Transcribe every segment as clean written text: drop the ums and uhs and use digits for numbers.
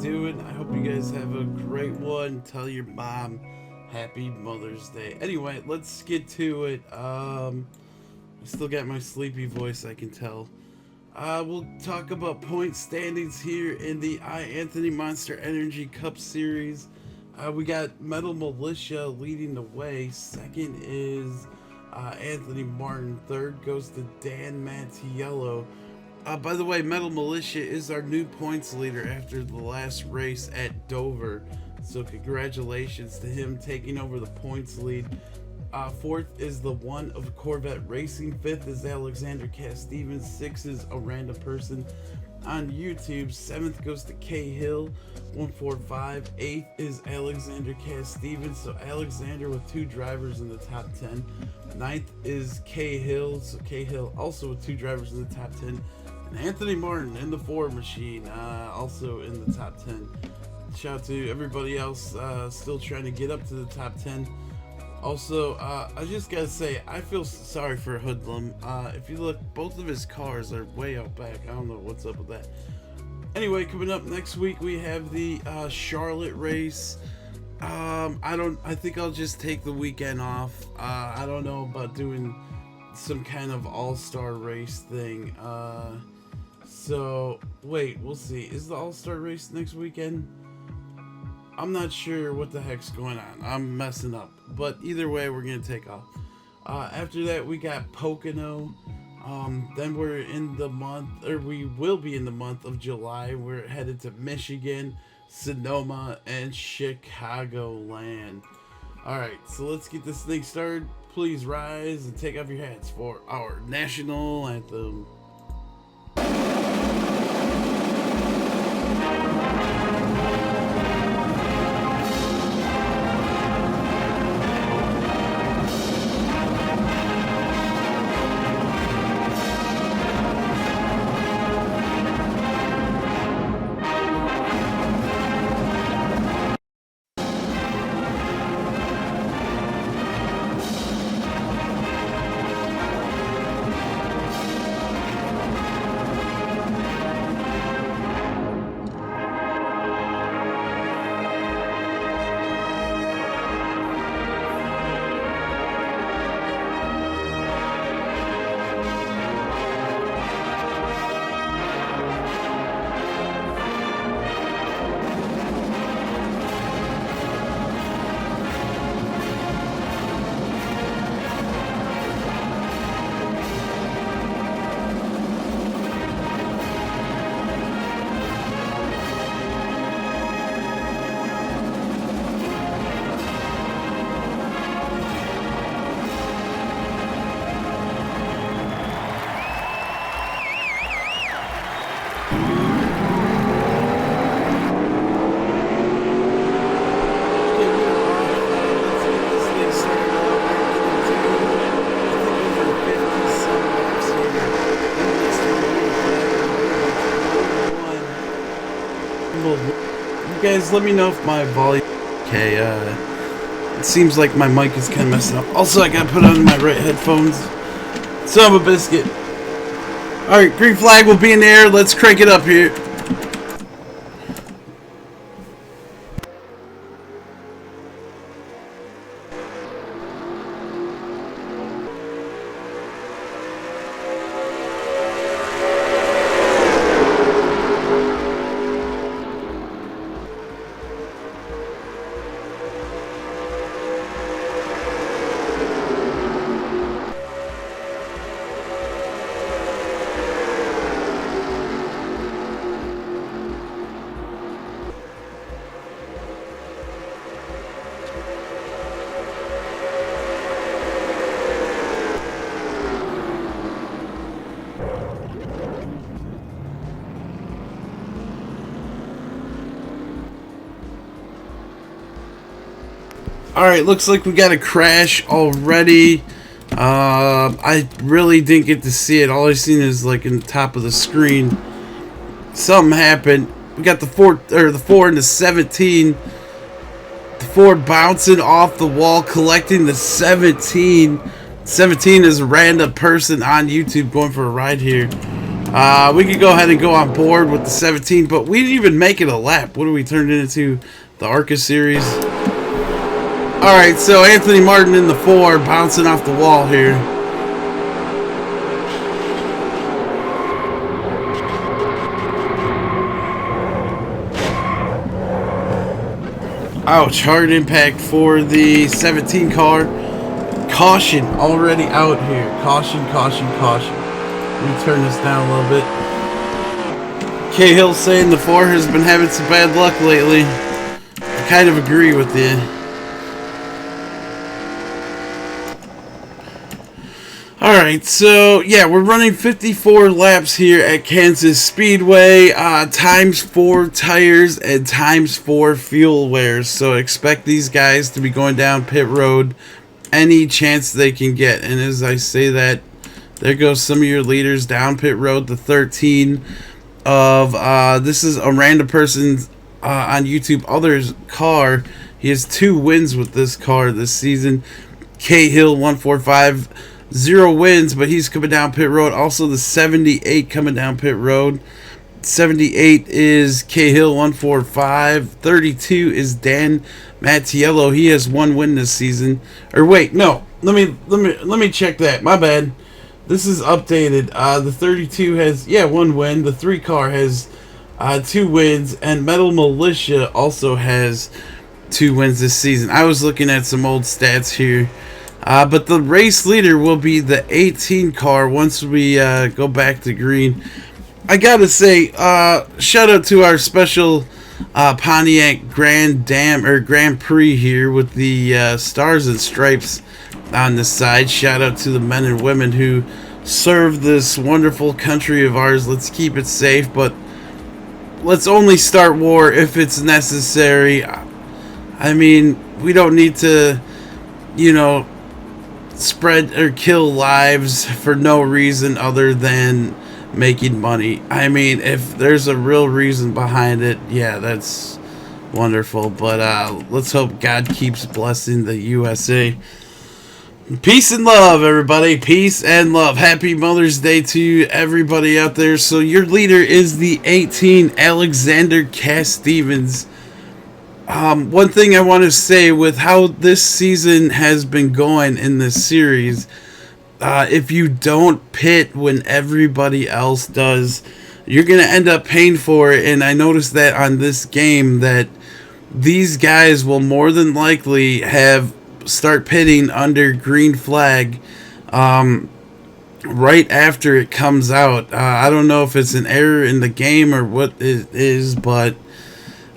doing? I hope you guys have a great one. Tell your mom happy Mother's Day. Anyway, let's get to it. I still got my sleepy voice, I can tell. We'll talk about point standings here in the iAnthuny Monster Energy Cup Series. We got Metal Militia leading the way. Second is Anthony Martin. Third goes to Dan Mattiello. By the way, Metal Militia is our new points leader after the last race at Dover. So congratulations to him taking over the points lead. Fourth is the one of Corvette Racing. Fifth is Alexander Cass Stevens. Sixth is a random person on YouTube. Seventh goes to K Hill 145. Eighth is Alexander Cass Stevens. So Alexander with two drivers in the top 10. Ninth is K Hill. So K Hill also with two drivers in the top 10. And Anthony Martin in the Ford machine, also in the top 10. Shout out to everybody else still trying to get up to the top 10. Also, I just gotta say, I feel sorry for Hoodlum. If you look, both of his cars are way out back. I don't know what's up with that. Anyway, coming up next week, we have the Charlotte race. I think I'll just take the weekend off. I don't know about doing some kind of all-star race thing. So, wait, we'll see. Is the all-star race next weekend? I'm not sure what the heck's going on. I'm messing up. But either way, we're going to take off. After that, we got Pocono. Then we're in the month, or we will be in the month of July. We're headed to Michigan, Sonoma, and Chicagoland. Alright, so let's get this thing started. Please rise and take off your hats for our national anthem. You guys let me know if my volume okay. It seems like my mic is kind of messing up. Also, I gotta put on my right headphones. Son of a biscuit. Alright, green flag will be in the air. Let's crank it up here. Alright, looks like we got a crash already. I really didn't get to see it. All I seen is like in the top of the screen. Something happened. We got the 4 and the 17. The 4 bouncing off the wall, collecting the 17. 17 is a random person on YouTube going for a ride here. We could go ahead and go on board with the 17, but we didn't even make it a lap. What do we turn it into? The ARCA series. Alright, so Anthony Martinn in the 4, bouncing off the wall here. Ouch, hard impact for the 17 car. Caution already out here. Caution, caution, caution. Let me turn this down a little bit. Cahill saying the 4 has been having some bad luck lately. I kind of agree with you. Alright, so yeah, we're running 54 laps here at Kansas Speedway, times 4 tires and times 4 fuel wears. So expect these guys to be going down pit road any chance they can get. And as I say that, there goes some of your leaders down pit road. The 13 of, this is a random person on YouTube, other's car. He has 2 wins with this car this season. Cahill 145. 0 wins, but he's coming down pit road. Also the 78 coming down pit road. 78 is Cahill 145. 32 is Dan Mattiello. He has 1 win this season. Or wait, no. Let me check that. My bad. This is updated. The 32 has 1 win. The 3 car has 2 wins, and Metal Militia also has 2 wins this season. I was looking at some old stats here. But the race leader will be the 18 car once we go back to green. I gotta say, shout out to our special Pontiac Grand Prix here with the stars and stripes on the side. Shout out to the men and women who serve this wonderful country of ours. Let's keep it safe, but let's only start war if it's necessary. I mean, we don't need to, you know, spread or kill lives for no reason other than making money. I mean, if there's a real reason behind it, yeah, that's wonderful. But let's hope God keeps blessing the USA. Peace and love, everybody. Peace and love. Happy Mother's Day to everybody out there. So your leader is the 18 Alexander Cass Stevens. One thing I want to say with how this season has been going in this series, if you don't pit when everybody else does, you're going to end up paying for it. And I noticed that on this game that these guys will more than likely start pitting under green flag right after it comes out. I don't know if it's an error in the game or what it is, but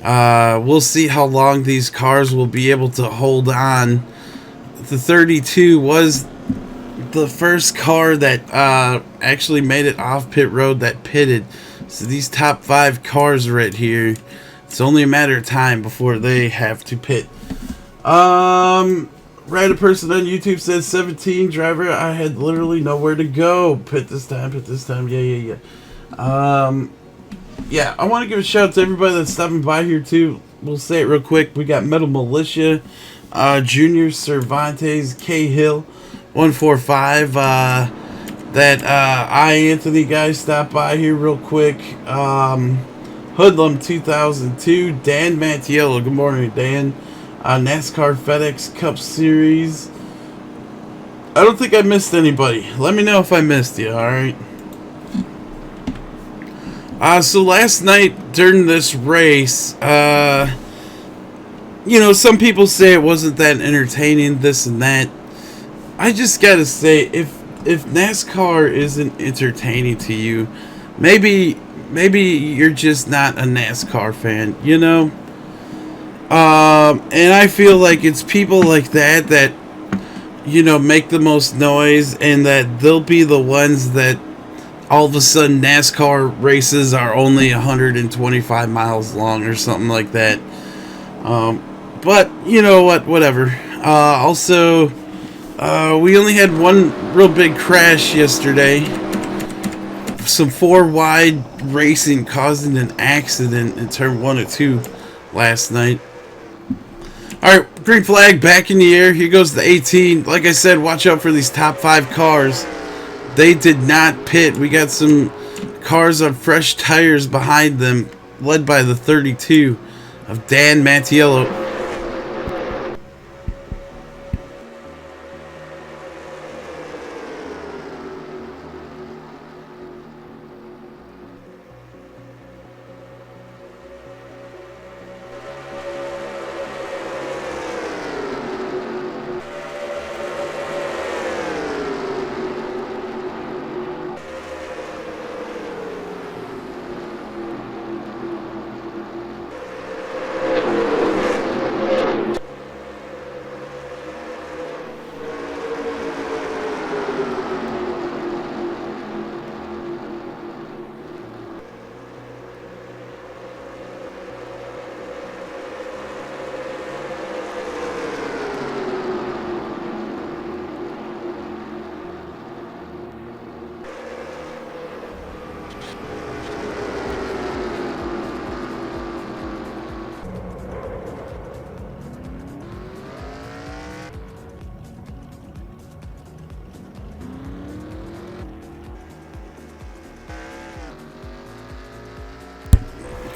we'll see how long these cars will be able to hold on. The 32 was the first car that actually made it off pit road that pitted. So these top 5 cars right here, it's only a matter of time before they have to pit. Right, a person on YouTube says 17 driver. I had literally nowhere to go. Pit this time. Yeah. Yeah, I want to give a shout out to everybody that's stopping by here too. We'll say it real quick. We got Metal Militia, Junior Cervantes, Cahill 145. That iAnthuny guy stopped by here real quick. Hoodlum 2002, Dan Mattiello. Good morning, Dan. NASCAR FedEx Cup Series. I don't think I missed anybody. Let me know if I missed you. All right. So last night during this race, you know, some people say it wasn't that entertaining, this and that. I just gotta say, if NASCAR isn't entertaining to you, maybe you're just not a NASCAR fan, you know? And I feel like it's people like that, you know, make the most noise, and that they'll be the ones that all of a sudden NASCAR races are only 125 miles long or something like that. But you know what, whatever. Also, we only had one real big crash yesterday. Some 4 wide racing causing an accident in turn 1 or 2 last night. Alright, green flag back in the air. Here goes the 18. Like I said, watch out for these top 5 cars. They did not pit. We got some cars on fresh tires behind them, led by the 32 of Dan Mattiello.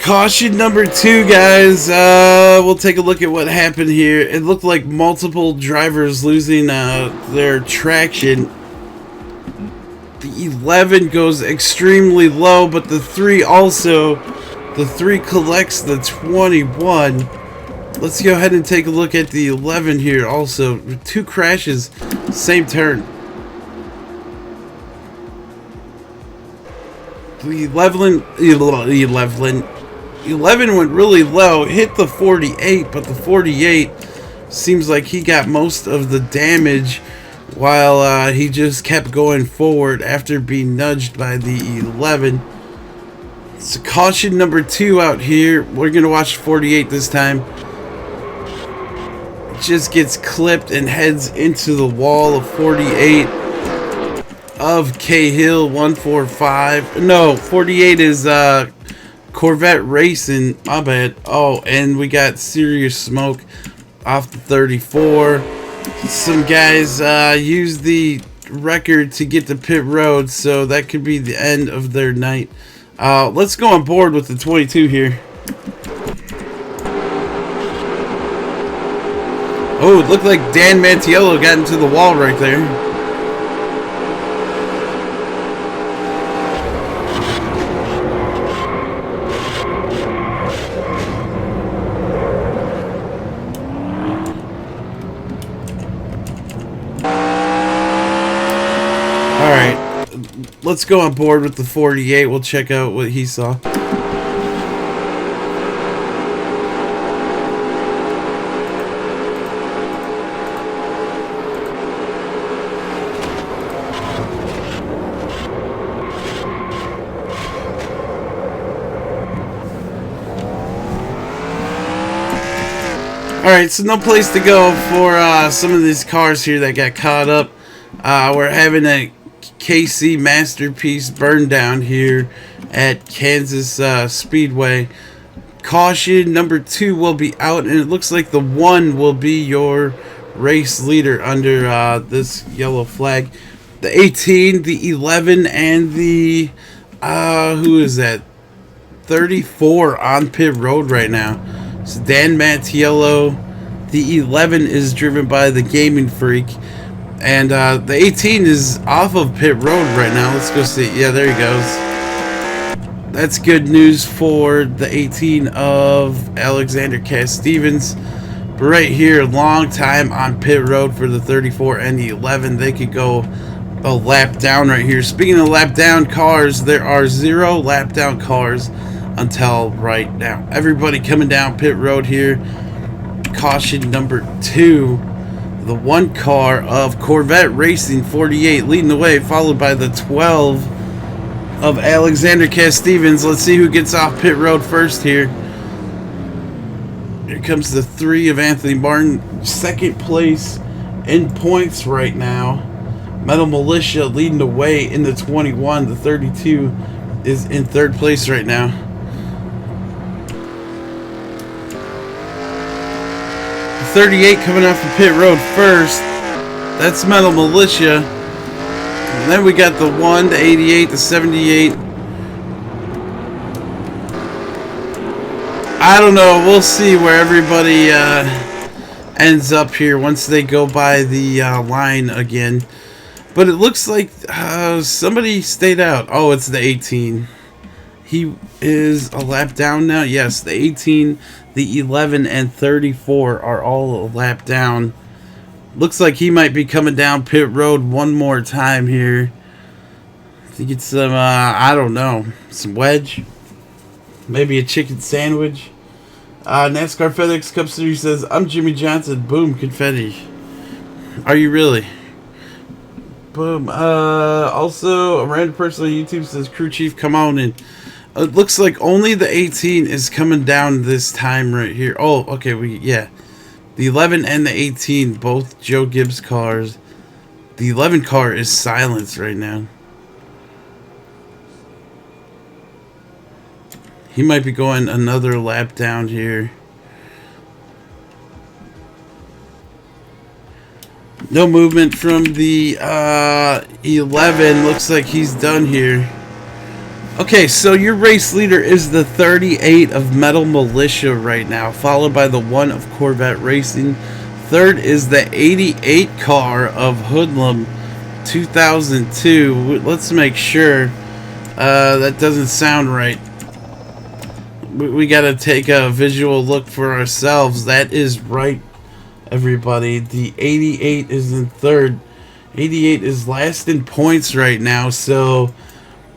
Caution number 2, guys. We'll take a look at what happened here. It looked like multiple drivers losing their traction. The 11 goes extremely low, but the 3 also. The 3 collects the 21. Let's go ahead and take a look at the 11 here also. 2 crashes, same turn. The 11 went really low, hit the 48, but the 48 seems like he got most of the damage while he just kept going forward after being nudged by the 11. So caution number 2 out here. We're going to watch 48 this time. Just gets clipped and heads into the wall of 48 of Cahill 145. No, 48 is Corvette Racing, my bad. Oh, and we got serious smoke off the 34. Some guys used the record to get to pit road, so that could be the end of their night. Let's go on board with the 22 here. Oh, it looked like Dan Mattiello got into the wall right there. Alright, let's go on board with the 48. We'll check out what he saw. Alright, so no place to go for some of these cars here that got caught up. We're having a KC Masterpiece burn down here at Kansas Speedway. Caution number 2 will be out, and it looks like the 1 will be your race leader under this yellow flag. The 18, the 11, and the who is that? 34 on pit road right now. So Dan Mattiello. The 11 is driven by the Gaming Freak. And the 18 is off of pit road right now. Let's go see. Yeah, there he goes. That's good news for the 18 of Alexander Cass-Stevens. But right here, long time on pit road for the 34 and the 11. They could go a lap down right here. Speaking of lap down cars, there are 0 lap down cars until right now. Everybody coming down pit road here. Caution number 2. The 1 car of Corvette Racing 48 leading the way, followed by the 12 of Alexander Cass-Stevens. Let's see who gets off pit road first here. Here comes the 3 of Anthony Martinn, 2nd place in points right now. Metal Militia leading the way in the 21. The 32 is in 3rd place right now. The 38 coming off the pit road first. That's Metal Militia. And then we got the 1, the 88, the 78 I don't know. We'll see where everybody ends up here once they go by the line again. But it looks like somebody stayed out. Oh, it's the 18. He is a lap down now. Yes, the 18, the 11, and 34 are all a lap down. Looks like he might be coming down pit road one more time here. To get some, I don't know, some wedge. Maybe a chicken sandwich. NASCAR FedEx Cup Series says, I'm Jimmy Johnson. Boom, confetti. Are you really? Boom. Also, a random person on YouTube says, Crew Chief, come on in. It looks like only the 18 is coming down this time right here. Oh, okay, yeah. The 11 and the 18, both Joe Gibbs cars. The 11 car is silenced right now. He might be going another lap down here. No movement from the 11. Looks like he's done here. Okay, so your race leader is the 38 of Metal Militia right now, followed by the 1 of Corvette Racing. Third is the 88 car of Hoodlum 2002. Let's make sure that doesn't sound right. We got to take a visual look for ourselves. That is right, everybody. The 88 is in third. 88 is last in points right now, so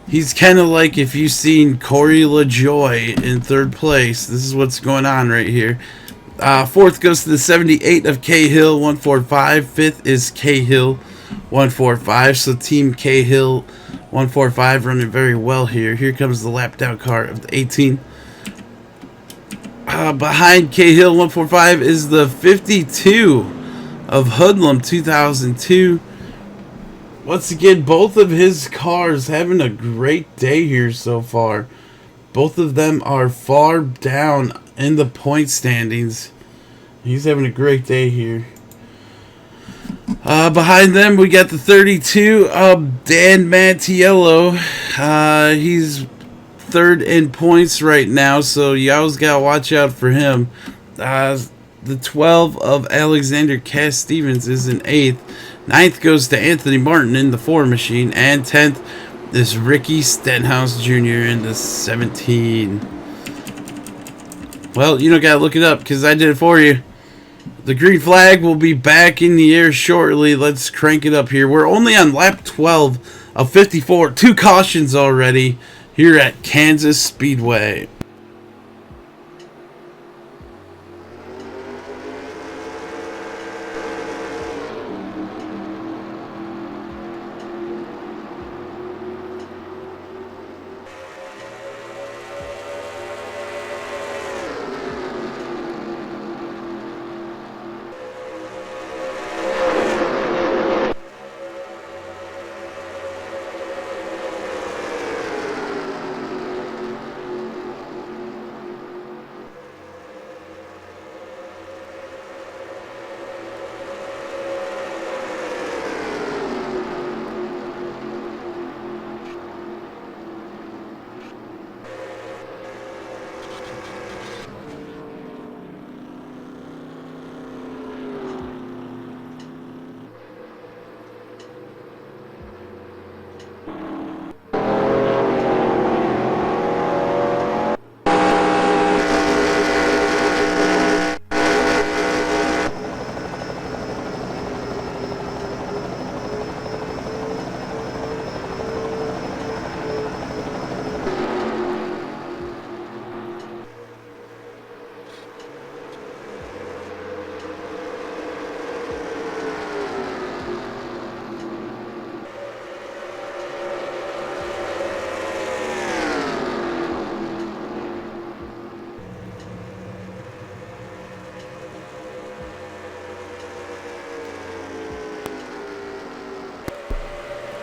he's kind of like if you've seen Corey LaJoy in third place. This is what's going on right here. Fourth goes to the 78 of Cahill 145. Fifth is Cahill 145. So Team Cahill 145 running very well here. Here comes the lap down car of the 18. Behind Cahill 145 is the 52 of Hoodlum 2002. Once again, both of his cars having a great day here so far. Both of them are far down in the point standings. He's having a great day here. Behind them, we got the 32 of Dan Mattiello. He's third in points right now, so you always gotta watch out for him. The 12 of Alexander Cass Stevens is in 8th. 9th goes to Anthony Martin in the 4 machine, and 10th is Ricky Stenhouse Jr. in the 17. Well, you don't gotta look it up because I did it for you. The green flag will be back in the air shortly. Let's crank it up here. We're only on lap 12 of 54. 2 cautions already here at Kansas Speedway.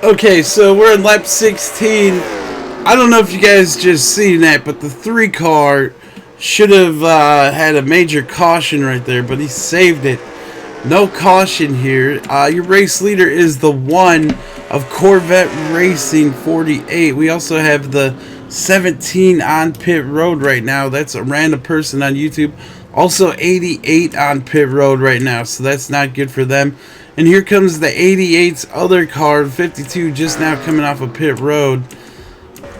Okay, so we're in lap 16. I don't know if you guys just seen that, but the 3 car should have had a major caution right there, but he saved it. No caution here. Your race leader is the 1 of Corvette Racing 48. We also have the 17 on pit road right now. That's a random person on YouTube. Also 88 on pit road right now, so that's not good for them. And here comes the 88's other car, 52, just now coming off of pit road.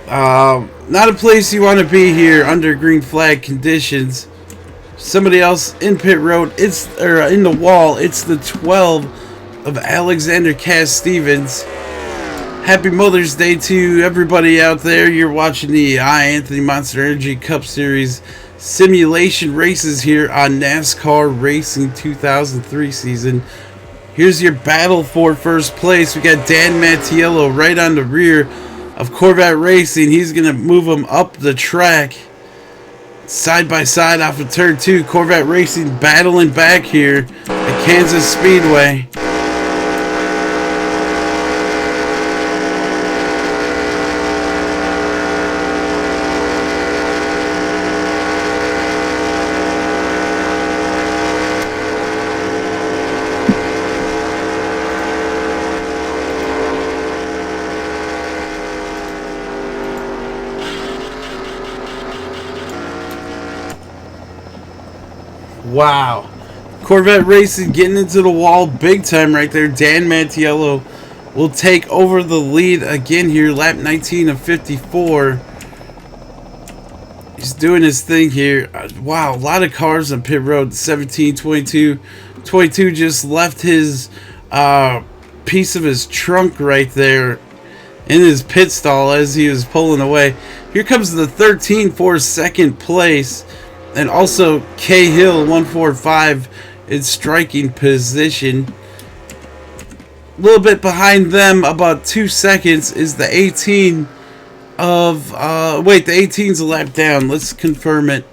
Not a place you want to be here under green flag conditions. Somebody else in pit road, in the wall. It's the 12 of Alexander Cass Stevens. Happy Mother's Day to everybody out there. You're watching the iAnthuny Monster Energy Cup Series simulation races here on NASCAR Racing 2003 season. Here's your battle for first place. We got Dan Mattiello right on the rear of Corvette Racing. He's going to move him up the track side by side off of turn 2. Corvette Racing battling back here at Kansas Speedway. Wow. Corvette Racing getting into the wall big time right there. Dan Mattiello will take over the lead again here. Lap 19 of 54. He's doing his thing here. Wow, a lot of cars on pit road. 17, 22. 22 just left his piece of his trunk right there in his pit stall as he was pulling away. Here comes the 13 for second place. And also Cahill 145 in striking position. A little bit behind them, about 2 seconds, is the 18 of wait, the 18's a lap down. Let's confirm it.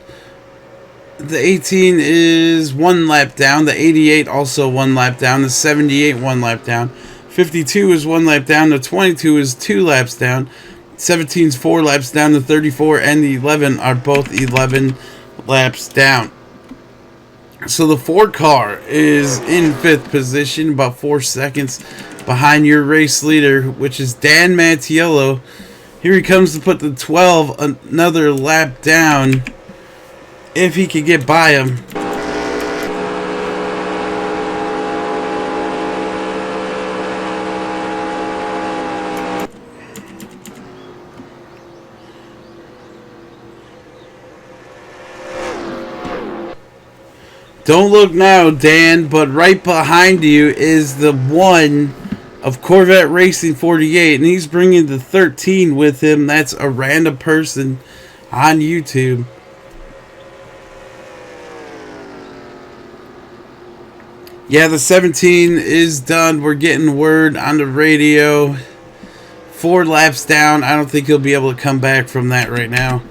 The 18 is 1 lap down. The 88 also 1 lap down. The 78 1 lap down. 52 is 1 lap down. The 22 is 2 laps down. 17's 4 laps down. The 34 and the 11 are both 11 laps down. So the Ford car is in 5th position, about 4 seconds behind your race leader, which is Dan Mattiello. Here he comes to put the 12 another lap down if he could get by him. Don't look now, Dan, but right behind you is the 1 of Corvette Racing 48, and he's bringing the 13 with him. That's a random person on YouTube. Yeah, the 17 is done. We're getting word on the radio. 4 laps down. I don't think he'll be able to come back from that right now.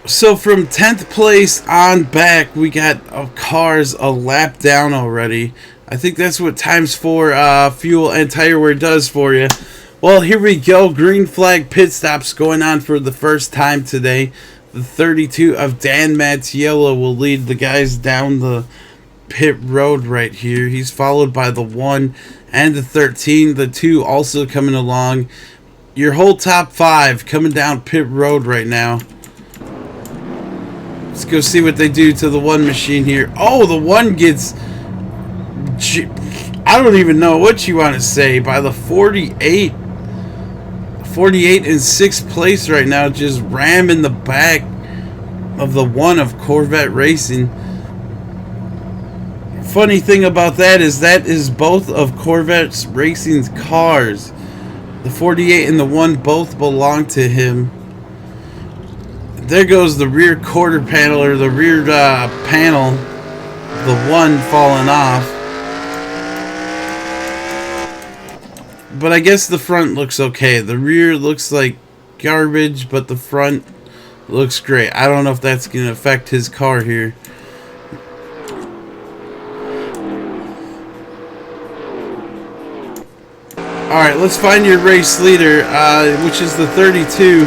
So from 10th place on back, we got cars a lap down already. I think that's what times 4 fuel and tire wear does for you. Well, here we go. Green flag pit stops going on for the first time today. The 32 of Dan Mattiello will lead the guys down the pit road right here. He's followed by the 1 and the 13. The 2 also coming along. Your whole top 5 coming down pit road right now. Let's go see what they do to the 1 machine here. Oh, the 1 gets, I don't even know what you want to say, by the 48. 48 in 6th place right now, just ramming the back of the 1 of Corvette Racing. Funny thing about that is both of Corvette Racing's cars. The 48 and the 1 both belong to him. There goes the rear quarter panel, or the rear panel, the 1 falling off. But I guess the front looks okay. The rear looks like garbage, but the front looks great. I don't know if that's going to affect his car here. Alright, let's find your race leader, which is the 32.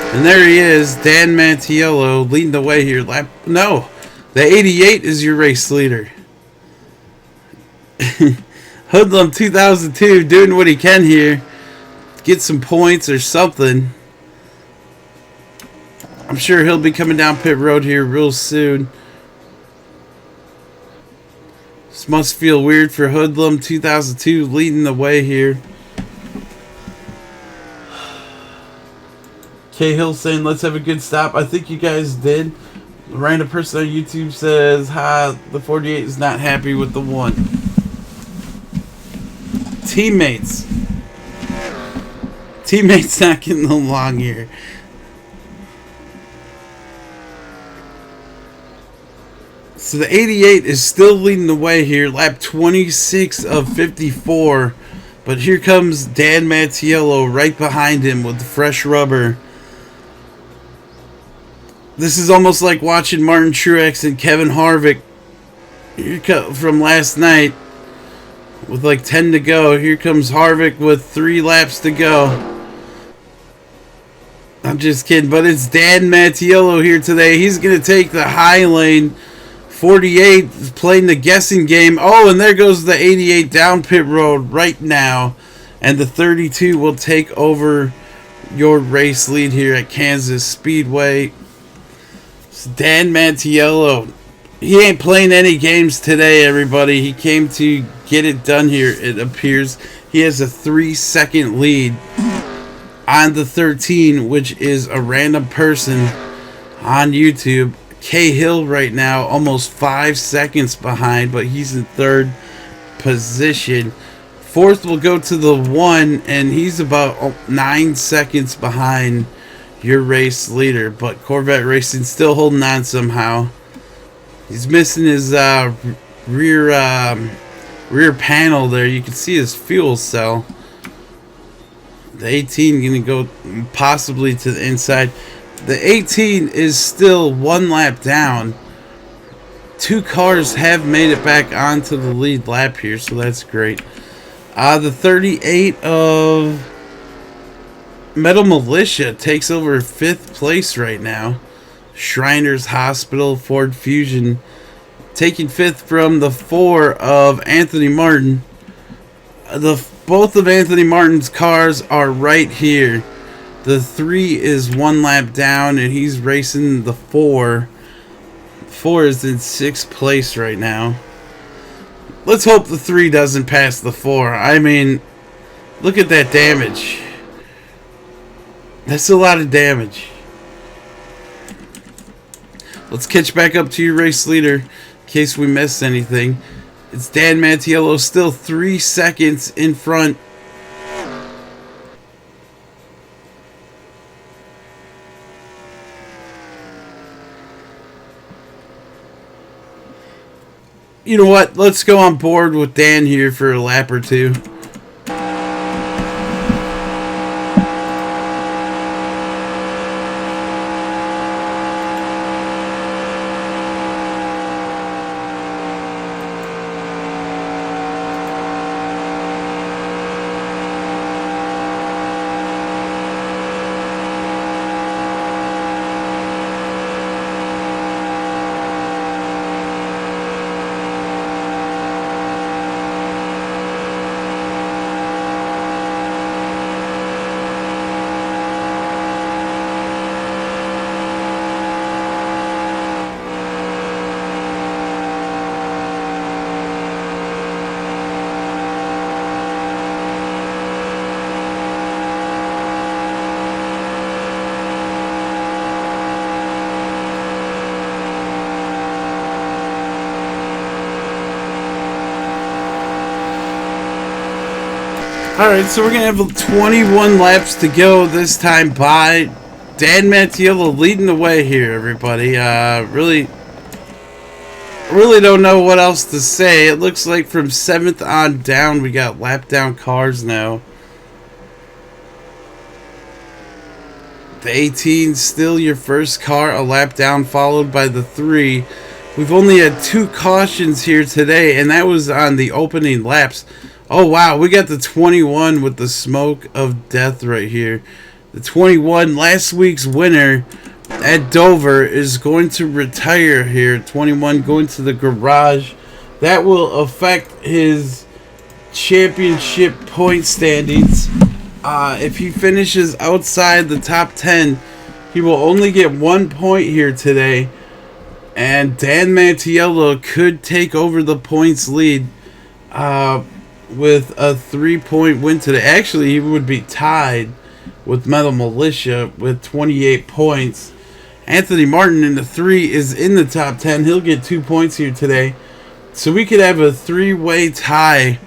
And there he is, Dan Mattiello, leading the way here. No, the 88 is your race leader. Hoodlum 2002 doing what he can here. Get some points or something. I'm sure he'll be coming down pit road here real soon. This must feel weird for Hoodlum 2002 leading the way here. Cahill saying, let's have a good stop. I think you guys did. A random person on YouTube says, hi, the 48 is not happy with the 1. Teammates. Teammates not getting along here. So the 88 is still leading the way here. Lap 26 of 54. But here comes Dan Mattiello right behind him with the fresh rubber. This is almost like watching Martin Truex and Kevin Harvick from last night with like 10 to go. Here comes Harvick with 3 laps to go. I'm just kidding, but it's Dan Mattiello here today. He's going to take the high lane. 48 is playing the guessing game. Oh, and there goes the 88 down pit road right now. And the 32 will take over your race lead here at Kansas Speedway. It's Dan Mattiello. He ain't playing any games today, everybody. He came to get it done here, it appears. He has a 3-second lead on the 13, which is a random person on YouTube. Cahill right now almost 5 seconds behind, but he's in 3rd position. 4th will go to the 1, and he's about 9 seconds behind your race leader. But Corvette Racing still holding on somehow. He's missing his rear panel there. You can see his fuel cell. The 18 going to go possibly to the inside. The 18 is still 1 lap down. 2 cars have made it back onto the lead lap here, so that's great. The 38 of Metal Militia takes over 5th place right now. Shriners Hospital, Ford Fusion taking 5th from the 4 of Anthony Martin. Both of Anthony Martin's cars are right here. The 3 is 1 lap down, and he's racing the 4. 4 is in 6th place right now. Let's hope the 3 doesn't pass the 4. I mean, look at that damage. That's a lot of damage. Let's catch back up to your race leader in case we missed anything. It's Dan Mattiello, still 3 seconds in front. You know what? Let's go on board with Dan here for a lap or 2. Alright, so we're going to have 21 laps to go this time by. Dan Mattiello leading the way here, everybody. Really don't know what else to say. It looks like from 7th on down, we got lap down cars now. The 18 still your first car, a lap down, followed by the 3. We've only had 2 cautions here today, and that was on the opening laps. Oh, wow, we got the 21 with the smoke of death right here. The 21, last week's winner at Dover, is going to retire here. 21 going to the garage. That will affect his championship point standings. If he finishes outside the top 10, he will only get 1 point here today. And Dan Mattiello could take over the points lead with a 3-point win today. Actually, he would be tied with Metal Militia with 28 points. Anthony Martinn in the 3 is in the top 10. He'll get 2 points here today. So we could have a 3-way tie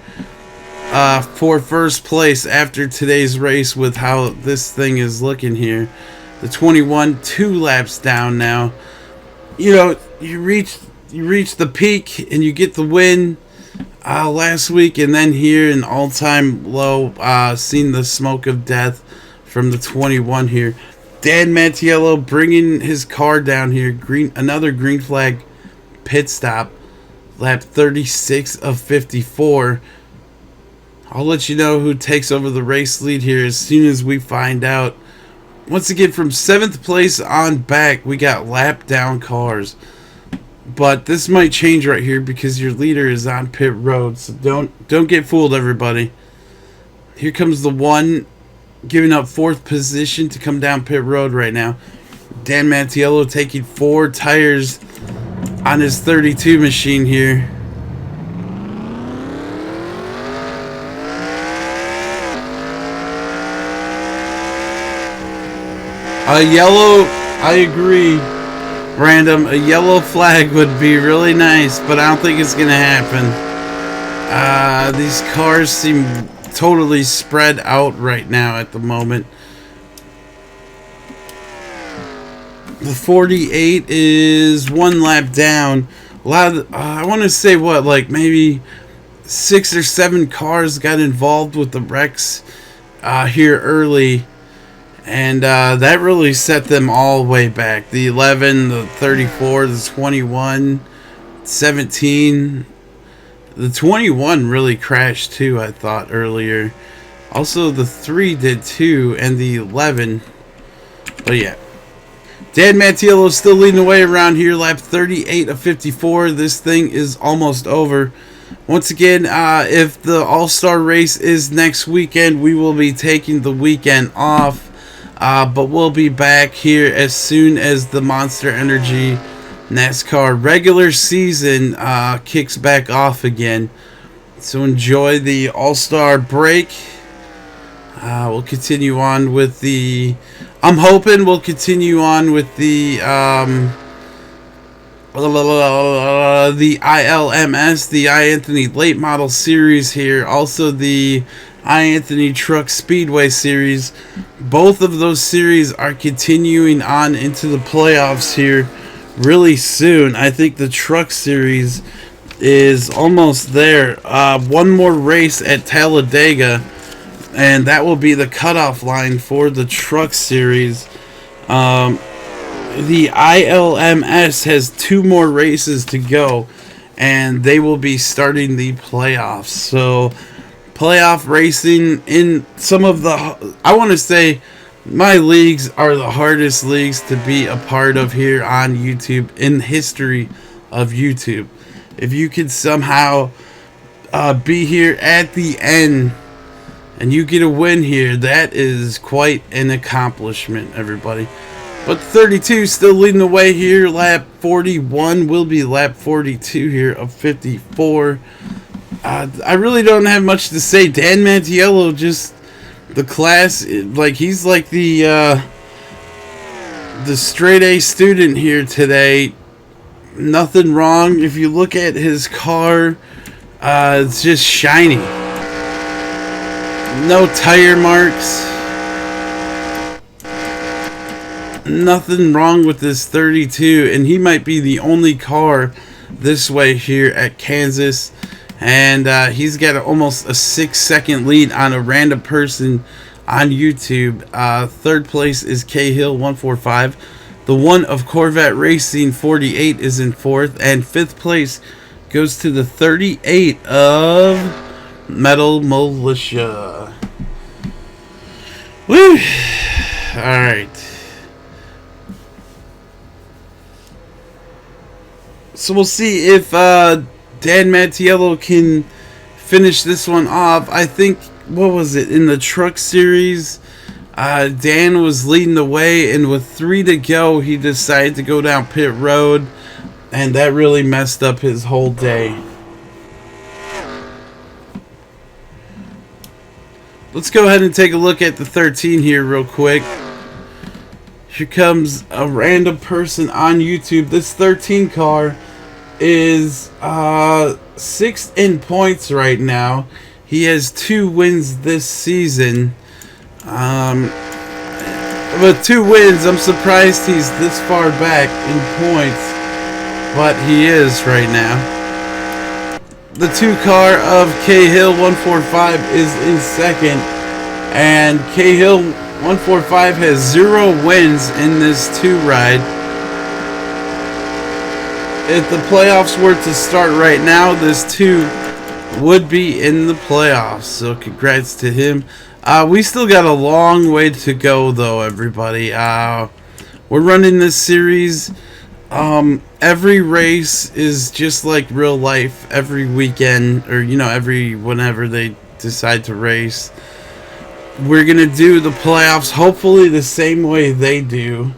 for first place after today's race with how this thing is looking here. The 21, 2 laps down now. You know, you reach the peak and you get the win last week, and then here an all-time low, seen the smoke of death from the 21 here. Dan Mattiello bringing his car down here. Another green flag pit stop. Lap 36 of 54. I'll let you know who takes over the race lead here as soon as we find out. Once again, from 7th place on back, we got lap down cars. But this might change right here because your leader is on pit road. So don't get fooled, everybody. Here comes the one giving up 4th position to come down pit road right now. Dan Mattiello taking 4 tires on his 32 machine here. A yellow, I agree, Random, a yellow flag would be really nice, but I don't think it's going to happen. These cars seem totally spread out right now at the moment. The 48 is 1 lap down. A lot of, I want to say what, like maybe 6 or 7 cars got involved with the wrecks here early. And that really set them all way back. The 11, the 34, the 21, 17. The 21 really crashed too, I thought, earlier. Also, the 3 did too, and the 11. But yeah. Dan Mattiello still leading the way around here. Lap 38 of 54. This thing is almost over. Once again, if the All-Star race is next weekend, we will be taking the weekend off. But we'll be back here as soon as the Monster Energy NASCAR regular season kicks back off again. So enjoy the All-Star break. We'll continue on with the... I'm hoping we'll continue on with the ILMS, the iAnthuny Late Model Series here. Also the iAnthuny Truck Speedway Series. Both of those series are continuing on into the playoffs here really soon. I think the Truck Series is almost there. One more race at Talladega, and that will be the cutoff line for the Truck Series. The ILMS has 2 more races to go, and they will be starting the playoffs. So playoff racing in some of the, I want to say my leagues are the hardest leagues to be a part of here on YouTube in the history of YouTube. If you could somehow be here at the end and you get a win here, that is quite an accomplishment, everybody. But 32 still leading the way here. Lap 41 will be lap 42 here of 54. I really don't have much to say. Dan Mattiello, just the class, like he's like the straight A student here today. Nothing wrong. If you look at his car, it's just shiny. No tire marks. Nothing wrong with this 32, and he might be the only car this way here at Kansas. And he's got almost a 6-second lead on a random person on YouTube. 3rd place is Cahill 145. The one of Corvette Racing 48 is in 4th, and 5th place goes to the 38 of Metal Militia. Woo! All right. So we'll see if Dan Mattiello can finish this one off. I think, what was it, in the truck series, Dan was leading the way, and with 3 to go, he decided to go down pit road, and that really messed up his whole day. Let's go ahead and take a look at the 13 here real quick. Here comes a random person on YouTube. This 13 car is 6th in points right now. He has 2 wins this season. With 2 wins, I'm surprised he's this far back in points, but he is right now. The 2 car of Cahill 145 is in second, and Cahill 145 has 0 wins in this 2 ride. If the playoffs were to start right now, this 2 would be in the playoffs, so congrats to him. We still got a long way to go though, everybody. We're running this series. Every race is just like real life. Every weekend, or whenever they decide to race, we're gonna do the playoffs hopefully the same way they do,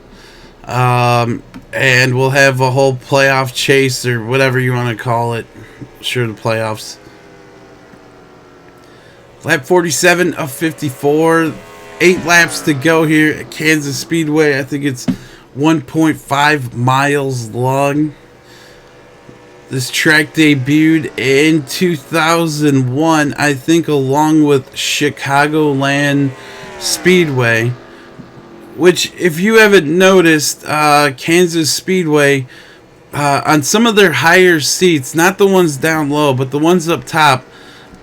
and we'll have a whole playoff chase or whatever you want to call it. Sure, the playoffs. Lap 47 of 54. 8 laps to go here at Kansas Speedway. I think it's 1.5 miles long. This track debuted in 2001, I think, along with Chicagoland Speedway. Which, if you haven't noticed, Kansas Speedway, on some of their higher seats, not the ones down low, but the ones up top,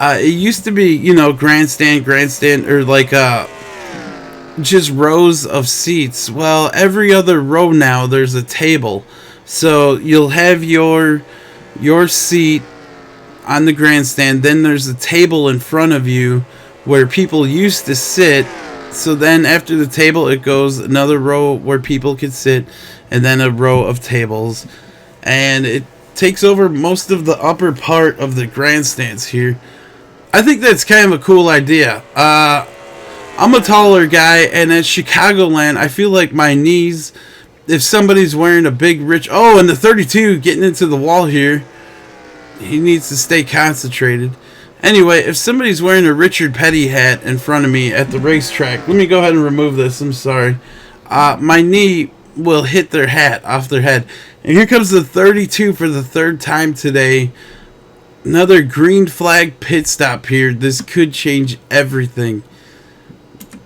it used to be, grandstand, or like just rows of seats. Well, every other row now there's a table, so you'll have your seat on the grandstand, then there's a table in front of you where people used to sit. So then after the table, it goes another row where people could sit, and then a row of tables, and it takes over most of the upper part of the grandstands here. I think that's kind of a cool idea. I'm a taller guy, and at Chicagoland, I feel like my knees, if somebody's wearing a big oh, and the 32 getting into the wall here, he needs to stay concentrated. Anyway, if somebody's wearing a Richard Petty hat in front of me at the racetrack, let me go ahead and remove this, I'm sorry. My knee will hit their hat off their head. And here comes the 32 for the 3rd time today. Another green flag pit stop here. This could change everything.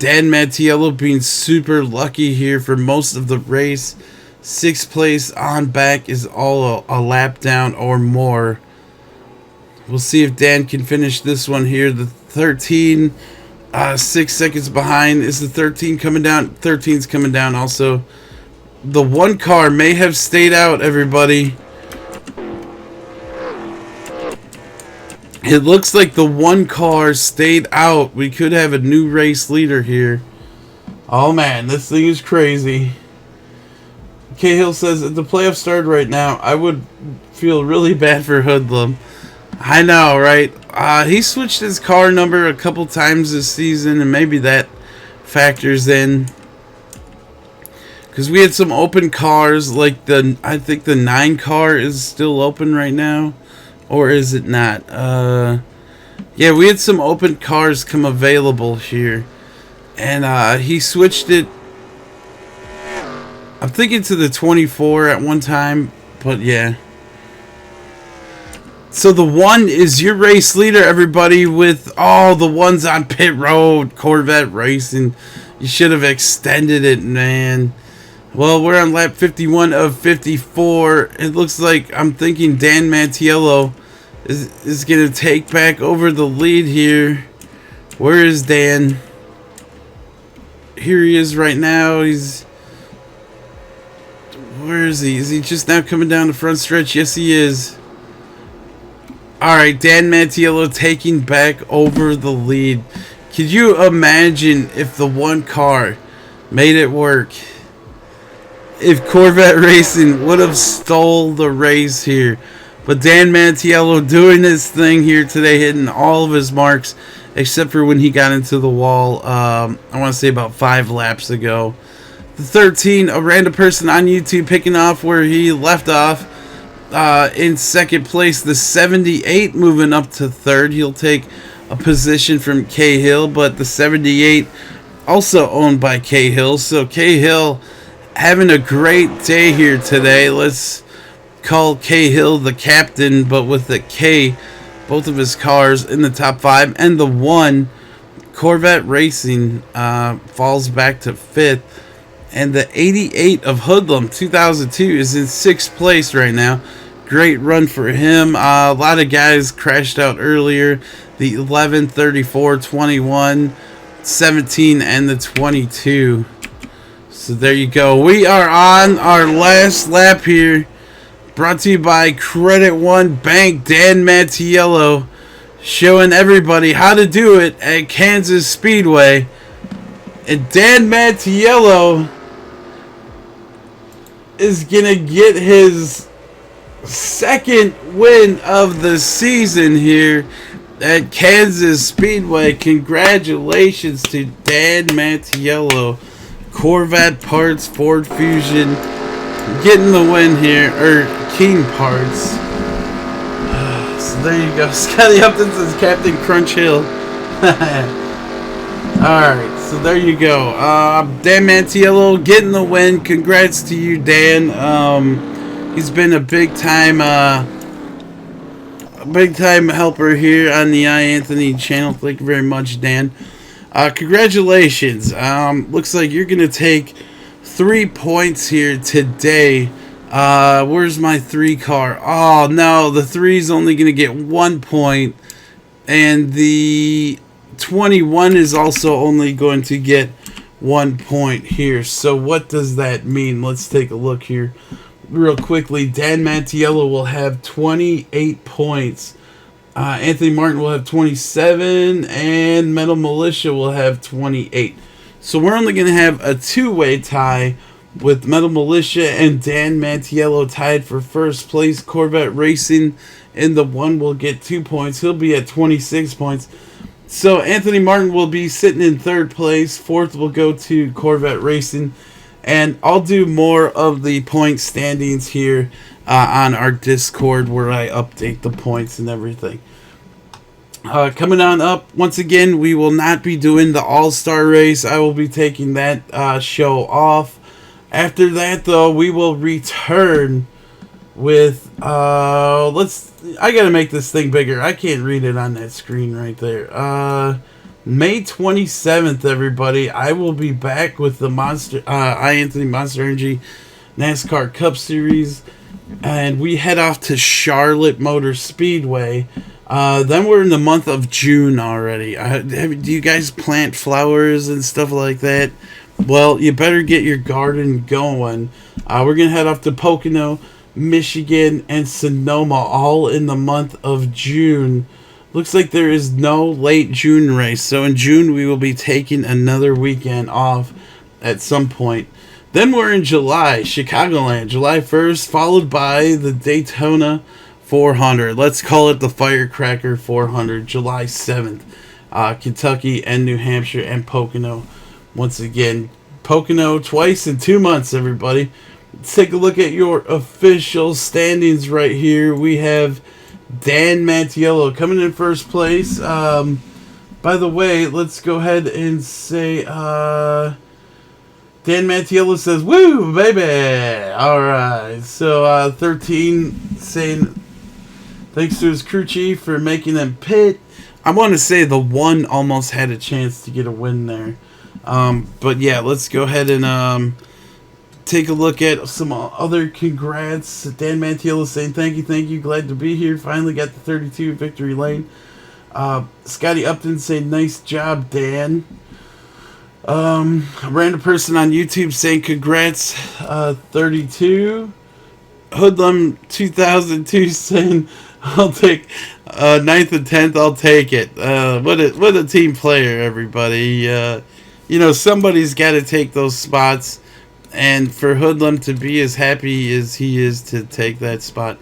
Dan Mattiello being super lucky here for most of the race. 6th place on back is all a lap down or more. We'll see if Dan can finish this one here. The 13, 6 seconds behind. Is the 13 coming down? 13's coming down also. The 1 car may have stayed out, everybody. It looks like the 1 car stayed out. We could have a new race leader here. Oh man, this thing is crazy. Cahill says, if the playoffs started right now, I would feel really bad for Hoodlum. I know, right? He switched his car number a couple times this season, and maybe that factors in. Because we had some open cars, like I think the 9 car is still open right now. Or is it not? Yeah, we had some open cars come available here. And he switched it, I'm thinking, to the 24 at one time. But yeah. So the 1 is your race leader, everybody, with all the ones on pit road. Corvette Racing. You should have extended it, man. Well, we're on lap 51 of 54. It looks like, I'm thinking, Dan Mattiello is going to take back over the lead here. Where is Dan? Here he is right now. Where is he? Is he just now coming down the front stretch? Yes, he is. Alright, Dan Mattiello taking back over the lead. Could you imagine if the 1 car made it work? If Corvette Racing would have stole the race here. But Dan Mantiello doing his thing here today, hitting all of his marks, except for when he got into the wall, I want to say about 5 laps ago. The 13, a random person on YouTube picking off where he left off. In second place, the 78 moving up to third. He'll take a position from Cahill, but the 78 also owned by Cahill. So Cahill having a great day here today. Let's call Cahill the captain, but with the K, both of his cars in the top 5, and the 1, Corvette Racing, falls back to 5th. And the 88 of Hoodlum 2002 is in 6th place right now. Great run for him. A lot of guys crashed out earlier. The 11, 34, 21, 17, and the 22. So there you go. We are on our last lap here. Brought to you by Credit One Bank. Dan Mantiello showing everybody how to do it at Kansas Speedway. And Dan Mantiello is going to get his second win of the season here at Kansas Speedway. Congratulations to Dan Mantiello. Corvette parts, Ford Fusion, getting the win here, or Keen parts. So there you go. Scotty Upton says Captain Crunch Hill. Alright, so there you go. Dan Mantiello getting the win. Congrats to you, Dan. He's been a big time helper here on the iAnthuny channel. Thank you very much, Dan. Congratulations. Looks like you're gonna take 3 points here today. Where's my 3 car? Oh no, the 3's only gonna get 1 point, and the 21 is also only going to get 1 point here. So what does that mean? Let's take a look here real quickly. Dan Mantiello will have 28 points. Anthony Martin will have 27, and Metal Militia will have 28. So we're only going to have a 2-way tie with Metal Militia and Dan Mantiello tied for first place. Corvette Racing in the 1 will get 2 points. He'll be at 26 points. So Anthony Martin will be sitting in 3rd place. 4th will go to Corvette Racing. And I'll do more of the point standings here on our Discord, where I update the points and everything. Coming on up, once again, we will not be doing the All-Star race. I will be taking that show off. After that, though, we will return with I gotta make this thing bigger. I can't read it on that screen right there. May 27th, everybody, I will be back with the iAnthuny Monster Energy NASCAR Cup Series, and we head off to Charlotte Motor Speedway. Then we're in the month of June already. Do you guys plant flowers and stuff like that? Well, you better get your garden going. We're gonna head off to Pocono, Michigan, and Sonoma, all in the month of June. Looks like there is no late June race, so in June we will be taking another weekend off at some point. Then we're in July, Chicagoland, July 1st, followed by the Daytona 400. Let's call it the Firecracker 400, July 7th. Kentucky and New Hampshire and Pocono. Once again, Pocono twice in 2 months, everybody. Let's take a look at your official standings right here. We have Dan Mantiello coming in first place. By the way, let's go ahead and say Dan Mantiello says, "Woo, baby!" Alright, so 13 saying thanks to his crew chief for making them pit. I want to say the 1 almost had a chance to get a win there. But yeah, let's go ahead and take a look at some other congrats. Dan Mantiello saying thank you, glad to be here. Finally got the 32 victory lane. Scotty Upton saying nice job, Dan. A random person on YouTube saying congrats, 32. Hoodlum 2002 saying I'll take 9th and 10th. I'll take it. What a team player, everybody. You know, somebody's got to take those spots. And for Hoodlum to be as happy as he is to take that spot,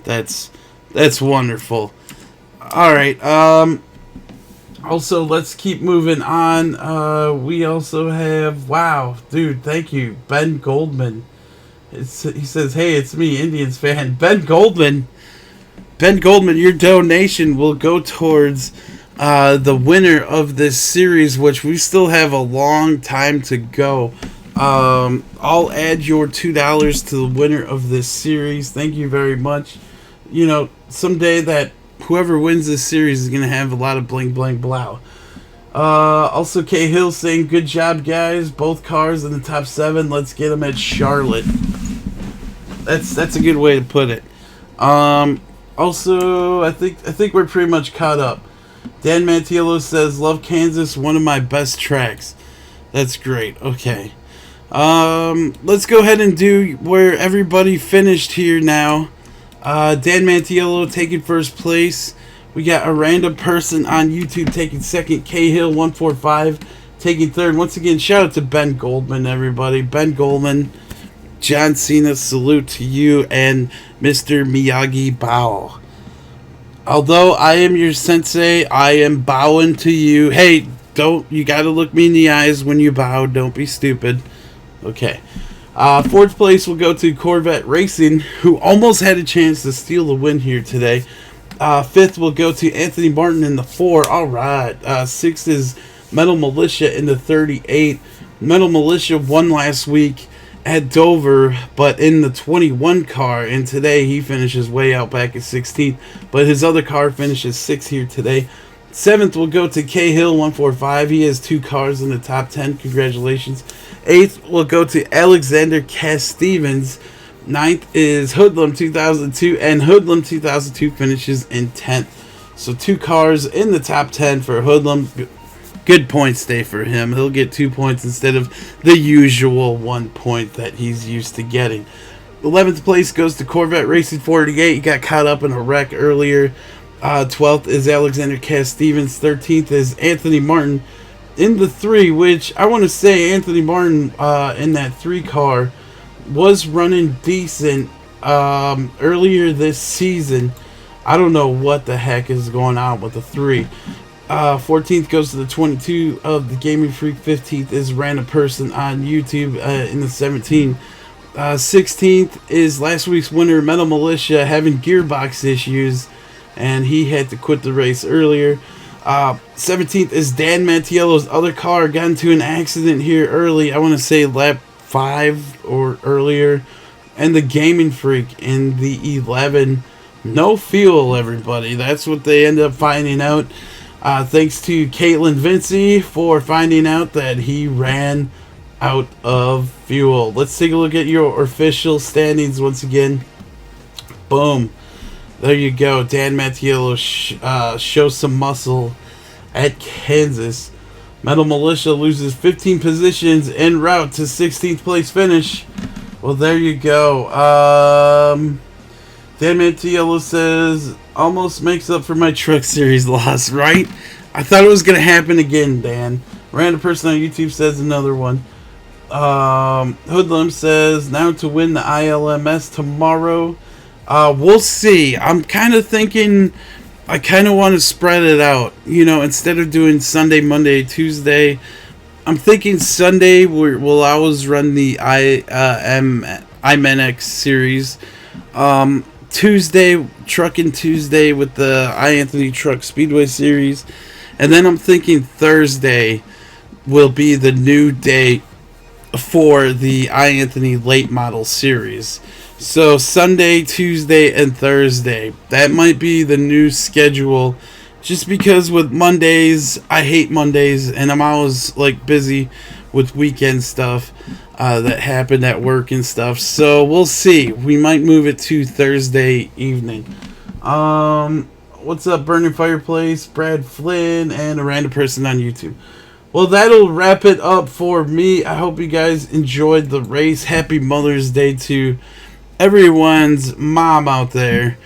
that's That's wonderful. All right. Also, let's keep moving on. We also have, wow, dude, thank you, Ben Goldman. He says, hey, it's me, Indians fan. Ben Goldman, your donation will go towards the winner of this series, which we still have a long time to go. I'll add your $2 to the winner of this series. Thank you very much. You know, someday that whoever wins this series is going to have a lot of bling bling blow. Also, K Hill saying, good job, guys. Both cars in the top 7. Let's get them at Charlotte. That's a good way to put it. Also, I think we're pretty much caught up. Dan Mantiello says, love Kansas, one of my best tracks. That's great. Okay. Let's go ahead and do where everybody finished here now. Dan Mantiello taking first place. We got a random person on YouTube taking second. K Hill 145 taking third. Once again, shout out to Ben Goldman, everybody. Ben Goldman, John Cena, salute to you, and Mr. Miyagi bow. Although I am your sensei, I am bowing to you. Hey, you gotta look me in the eyes when you bow. Don't be stupid. Okay. Fourth place will go to Corvette Racing, who almost had a chance to steal the win here today. Fifth will go to Anthony Martin in the 4. All right. Sixth is Metal Militia in the 38. Metal Militia won last week at Dover, but in the 21 car, and today he finishes way out back at 16th, but his other car finishes 6th here today. 7th will go to K Hill 145. He has 2 cars in the top 10. Congratulations. 8th will go to Alexander Cass Stevens. 9th is Hoodlum 2002, and Hoodlum 2002 finishes in 10th. So 2 cars in the top 10 for Hoodlum. Good points day for him. He'll get 2 points instead of the usual 1 point that he's used to getting. 11th place goes to Corvette Racing 48. He got caught up in a wreck earlier. 12th is Alexander Cass Stevens. 13th is Anthony Martin in the 3, which I want to say Anthony Martin in that 3 car was running decent earlier this season. I don't know what the heck is going on with the 3. 14th goes to the 22 of the Gaming Freak. 15th is random person on YouTube in the 17. 16th is last week's winner, Metal Militia, having gearbox issues, and he had to quit the race earlier. 17th is Dan Mantiello's other car. Got into an accident here early. I want to say lap 5 or earlier. And the Gaming Freak in the 11. No fuel, everybody. That's what they end up finding out. Thanks to Caitlin Vincey for finding out that he ran out of fuel. Let's take a look at your official standings once again. Boom. There you go. Dan Mantiello shows some muscle at Kansas. Metal Militia loses 15 positions en route to 16th place finish. Well, there you go. Dan Mantiello says, almost makes up for my truck series loss, right? I thought it was going to happen again, Dan. Random person on YouTube says another one. Hoodlum says, now to win the ILMS tomorrow. We'll see. I'm kind of thinking, I kind of want to spread it out. You know, instead of doing Sunday, Monday, Tuesday, I'm thinking Sunday we'll always run the iManX series. Tuesday, Truckin' Tuesday with the iAnthuny Truck Speedway series. And then I'm thinking Thursday will be the new day for the iAnthuny Late Model series. So Sunday, Tuesday, and Thursday. That might be the new schedule. Just because with Mondays, I hate Mondays, and I'm always like busy with weekend stuff that happened at work and stuff. So we'll see. We might move it to Thursday evening. What's up, Burning Fireplace, Brad Flynn, and a random person on YouTube. Well, that'll wrap it up for me. I hope you guys enjoyed the race. Happy Mother's Day to everyone's mom out there.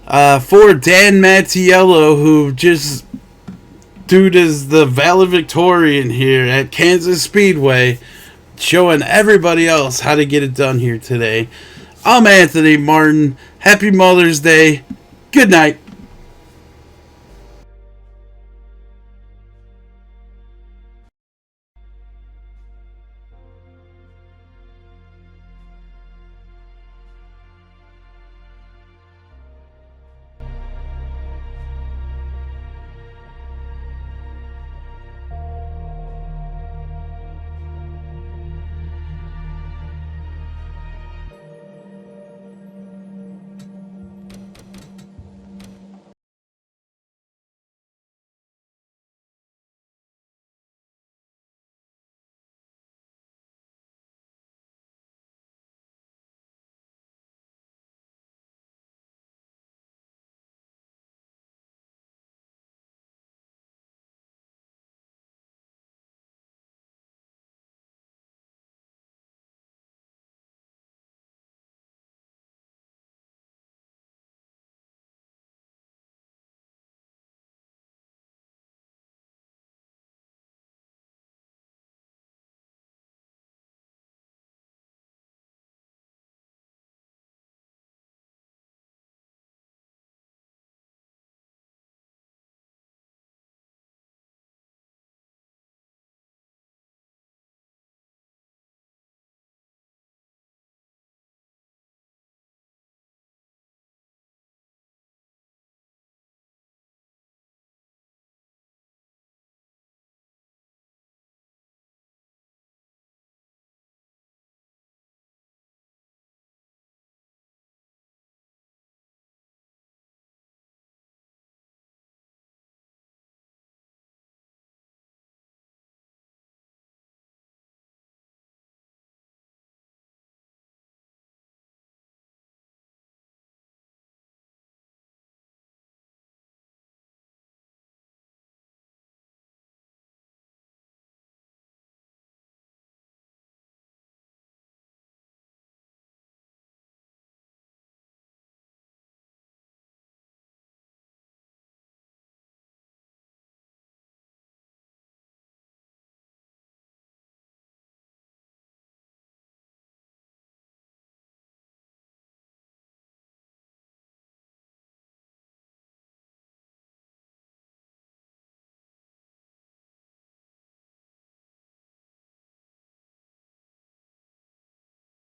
For Dan Mantiello, who just dude is the valedictorian here at Kansas Speedway, showing everybody else how to get it done here today. I'm Anthony Martin. Happy Mother's Day. Good night.